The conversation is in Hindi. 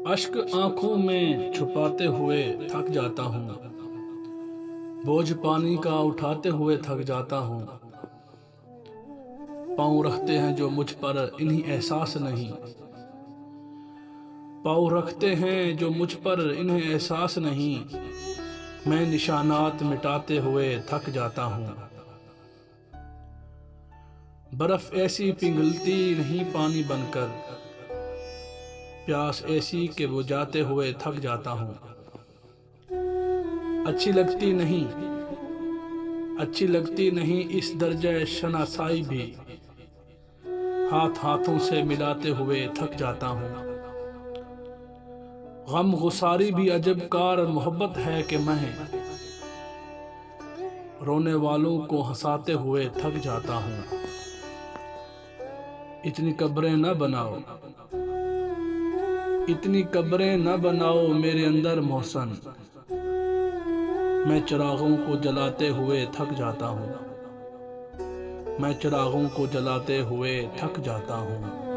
अश्क आंखों में छुपाते हुए थक जाता हूँ। बोझ पानी का उठाते हुए थक जाता हूँ। पाँव रखते हैं जो मुझ पर इन्हीं एहसास नहीं। पाँव रखते हैं जो मुझ पर इन्हें एहसास नहीं। मैं निशानात मिटाते हुए थक जाता हूँ। बर्फ ऐसी पिघलती नहीं पानी बनकर। प्यास ऐसी के बुझाते हुए थक जाता हूँ। अच्छी लगती नहीं इस दर्जा शनासाई भी। हाथ हाथों से मिलाते हुए थक जाता हूँ। गम गुसारी भी अजब कार मोहब्बत है कि मैं रोने वालों को हंसाते हुए थक जाता हूँ। इतनी कब्रें न बनाओ मेरे अंदर मोहसन। मैं चिरागों को जलाते हुए थक जाता हूँ।